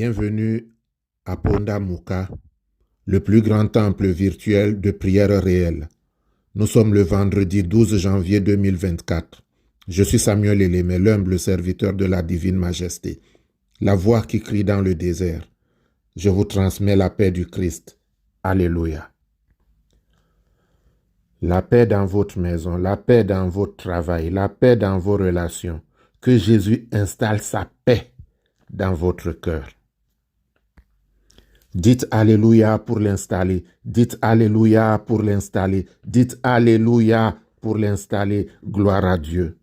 Bienvenue à Ponda Muka, le plus grand temple virtuel de prière réelle. Nous sommes le vendredi 12 janvier 2024. Je suis Samuel Elémé, l'humble serviteur de la Divine Majesté, la voix qui crie dans le désert. Je vous transmets la paix du Christ. Alléluia. La paix dans votre maison, la paix dans votre travail, la paix dans vos relations. Que Jésus installe sa paix dans votre cœur. Dites Alléluia pour l'installer. Dites Alléluia pour l'installer. Dites Alléluia pour l'installer. Gloire à Dieu.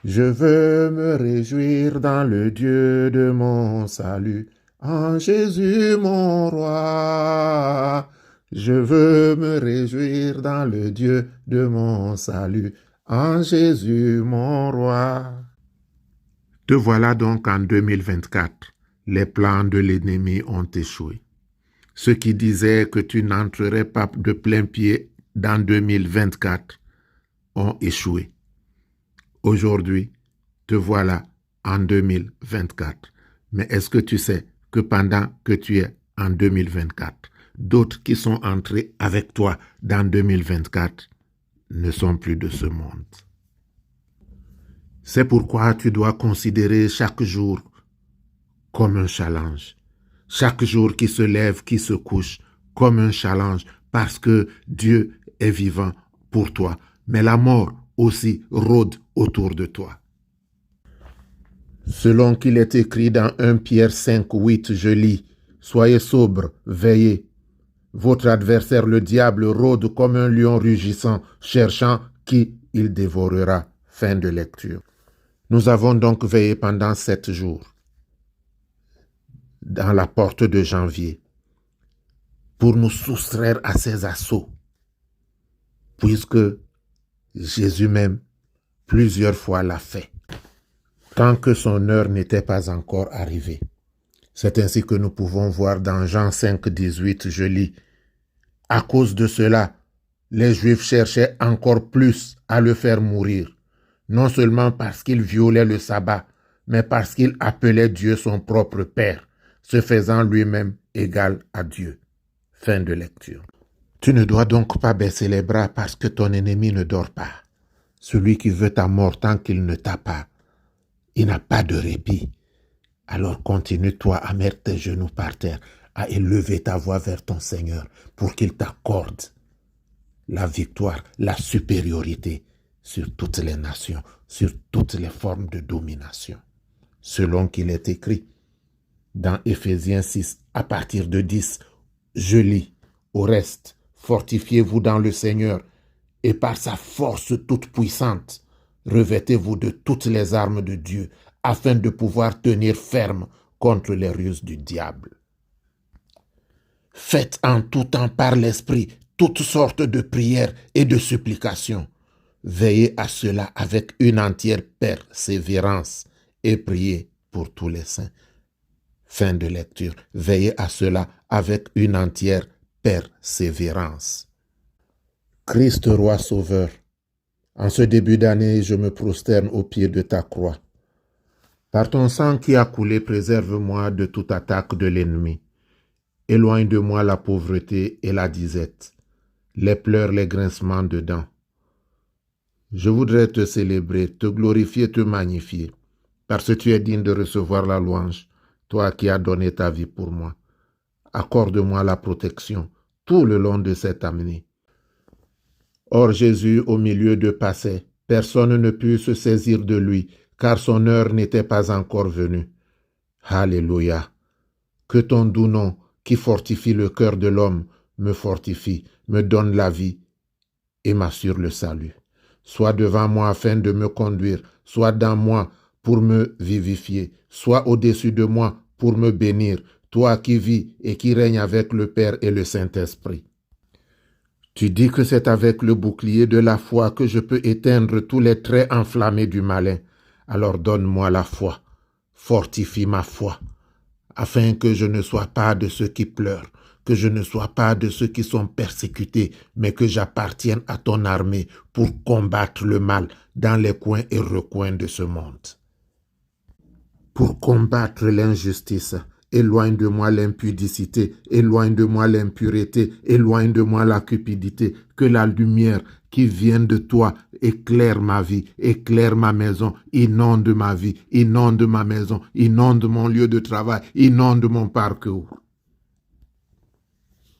Je veux me réjouir dans le Dieu de mon salut, en Jésus mon roi. Je veux me réjouir dans le Dieu de mon salut, en Jésus mon roi. Te voilà donc en 2024. Les plans de l'ennemi ont échoué. Ceux qui disaient que tu n'entrerais pas de plein pied dans 2024 ont échoué. Aujourd'hui, te voilà en 2024. Mais est-ce que tu sais que pendant que tu es en 2024, d'autres qui sont entrés avec toi dans 2024 ne sont plus de ce monde? C'est pourquoi tu dois considérer chaque jour comme un challenge. Chaque jour qui se lève, qui se couche, comme un challenge, parce que Dieu est vivant pour toi. Mais la mort aussi rôde autour de toi. Selon qu'il est écrit dans 1 Pierre 5, 8, je lis, « Soyez sobres, veillez. Votre adversaire, le diable, rôde comme un lion rugissant, cherchant qui il dévorera. » Fin de lecture. Nous avons donc veillé pendant 7 jours dans la porte de janvier pour nous soustraire à ses assauts, puisque Jésus même plusieurs fois l'a fait, tant que son heure n'était pas encore arrivée. C'est ainsi que nous pouvons voir dans Jean 5, 18, je lis, « À cause de cela, les Juifs cherchaient encore plus à le faire mourir, non seulement parce qu'il violait le sabbat, mais parce qu'il appelait Dieu son propre Père, se faisant lui-même égal à Dieu. » Fin de lecture. Tu ne dois donc pas baisser les bras parce que ton ennemi ne dort pas. Celui qui veut ta mort tant qu'il ne t'a pas, il n'a pas de répit. Alors continue-toi à mettre tes genoux par terre, à élever ta voix vers ton Seigneur pour qu'il t'accorde la victoire, la supériorité sur toutes les nations, sur toutes les formes de domination. Selon qu'il est écrit dans Éphésiens 6, à partir de 10, je lis, « Au reste, fortifiez-vous dans le Seigneur et par sa force toute puissante, revêtez-vous de toutes les armes de Dieu afin de pouvoir tenir ferme contre les ruses du diable. Faites en tout temps par l'Esprit toutes sortes de prières et de supplications. Veillez à cela avec une entière persévérance et priez pour tous les saints. » Fin de lecture. Veillez à cela avec une entière persévérance. Christ, roi sauveur, en ce début d'année, je me prosterne au pied de ta croix. Par ton sang qui a coulé, préserve-moi de toute attaque de l'ennemi. Éloigne de moi la pauvreté et la disette, les pleurs, les grincements de dents. Je voudrais te célébrer, te glorifier, te magnifier, parce que tu es digne de recevoir la louange, toi qui as donné ta vie pour moi. Accorde-moi la protection tout le long de cette année. Or Jésus, au milieu de passé, personne ne put se saisir de lui, car son heure n'était pas encore venue. Alléluia. Que ton doux nom, qui fortifie le cœur de l'homme, me fortifie, me donne la vie et m'assure le salut. Sois devant moi afin de me conduire, sois dans moi pour me vivifier, sois au-dessus de moi pour me bénir, toi qui vis et qui règnes avec le Père et le Saint-Esprit. Tu dis que c'est avec le bouclier de la foi que je peux éteindre tous les traits enflammés du malin. Alors donne-moi la foi, fortifie ma foi, afin que je ne sois pas de ceux qui pleurent, que je ne sois pas de ceux qui sont persécutés, mais que j'appartienne à ton armée pour combattre le mal dans les coins et recoins de ce monde. pour combattre l'injustice. Éloigne de moi l'impudicité, éloigne de moi l'impureté, éloigne de moi la cupidité. Que la lumière qui vient de toi éclaire ma vie, éclaire ma maison, inonde ma vie, inonde ma maison, inonde mon lieu de travail, inonde mon parcours.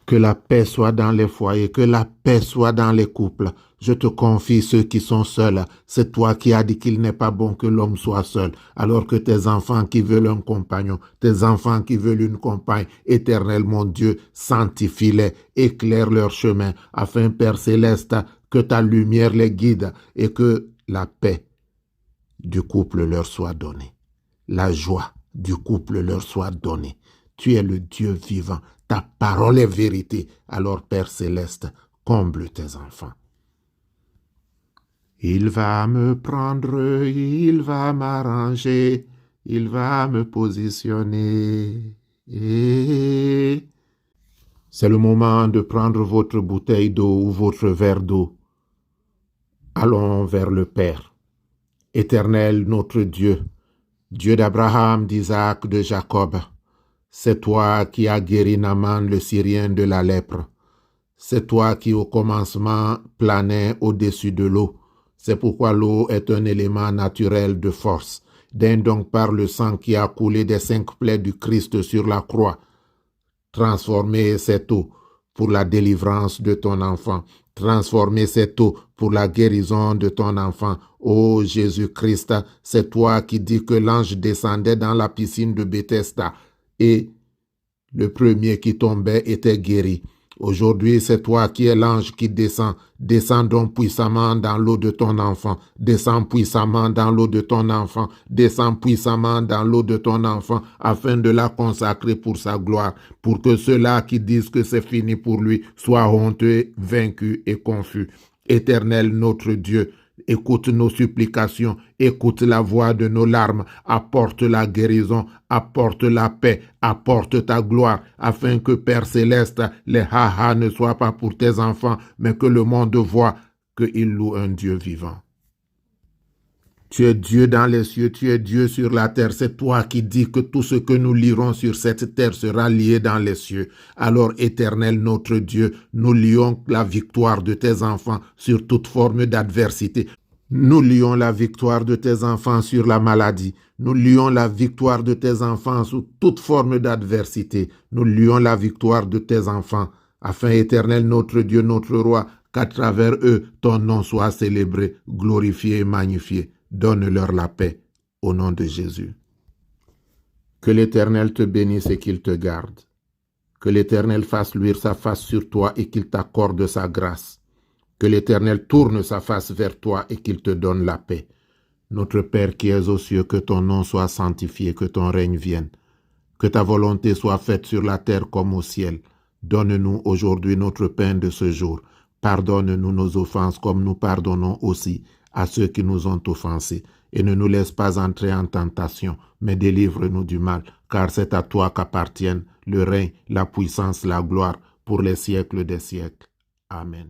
Que la paix soit dans les foyers, que la paix soit dans les couples. Je te confie ceux qui sont seuls. C'est toi qui as dit qu'il n'est pas bon que l'homme soit seul, alors que tes enfants qui veulent un compagnon, tes enfants qui veulent une compagne, Éternel mon Dieu, sanctifie-les, éclaire leur chemin, afin, Père céleste, que ta lumière les guide et que la paix du couple leur soit donnée. La joie du couple leur soit donnée. Tu es le Dieu vivant. Ta parole est vérité. Alors, Père céleste, comble tes enfants. Il va me prendre, il va m'arranger, il va me positionner. C'est le moment de prendre votre bouteille d'eau ou votre verre d'eau. Allons vers le Père. Éternel notre Dieu, Dieu d'Abraham, d'Isaac, de Jacob, c'est toi qui as guéri Naaman le Syrien de la lèpre. C'est toi qui au commencement planais au-dessus de l'eau. C'est pourquoi l'eau est un élément naturel de force. Donne donc par le sang qui a coulé des 5 plaies du Christ sur la croix. Transformer cette eau pour la délivrance de ton enfant. Transformer cette eau pour la guérison de ton enfant. Ô Jésus-Christ, c'est toi qui dis que l'ange descendait dans la piscine de Bethesda et le premier qui tombait était guéri. Aujourd'hui, c'est toi qui es l'ange qui descend. Descends donc puissamment dans l'eau de ton enfant. Descends puissamment dans l'eau de ton enfant. Descends puissamment dans l'eau de ton enfant afin de la consacrer pour sa gloire. Pour que ceux-là qui disent que c'est fini pour lui soient honteux, vaincus et confus. Éternel notre Dieu, écoute nos supplications, écoute la voix de nos larmes, apporte la guérison, apporte la paix, apporte ta gloire, afin que Père Céleste, les ha-ha ne soient pas pour tes enfants, mais que le monde voit qu'il loue un Dieu vivant. Tu es Dieu dans les cieux, tu es Dieu sur la terre. C'est toi qui dis que tout ce que nous lirons sur cette terre sera lié dans les cieux. Alors, Éternel notre Dieu, nous lions la victoire de tes enfants sur toute forme d'adversité. Nous lions la victoire de tes enfants sur la maladie. Nous lions la victoire de tes enfants sous toute forme d'adversité. Nous lions la victoire de tes enfants, afin, Éternel notre Dieu, notre Roi, qu'à travers eux, ton nom soit célébré, glorifié et magnifié. Donne-leur la paix, au nom de Jésus. Que l'Éternel te bénisse et qu'il te garde. Que l'Éternel fasse luire sa face sur toi et qu'il t'accorde sa grâce. Que l'Éternel tourne sa face vers toi et qu'il te donne la paix. Notre Père qui es aux cieux, que ton nom soit sanctifié, que ton règne vienne. Que ta volonté soit faite sur la terre comme au ciel. Donne-nous aujourd'hui notre pain de ce jour. Pardonne-nous nos offenses comme nous pardonnons aussi à ceux qui nous ont offensés. Et ne nous laisse pas entrer en tentation, mais délivre-nous du mal, car c'est à toi qu'appartiennent le règne, la puissance, la gloire, pour les siècles des siècles. Amen.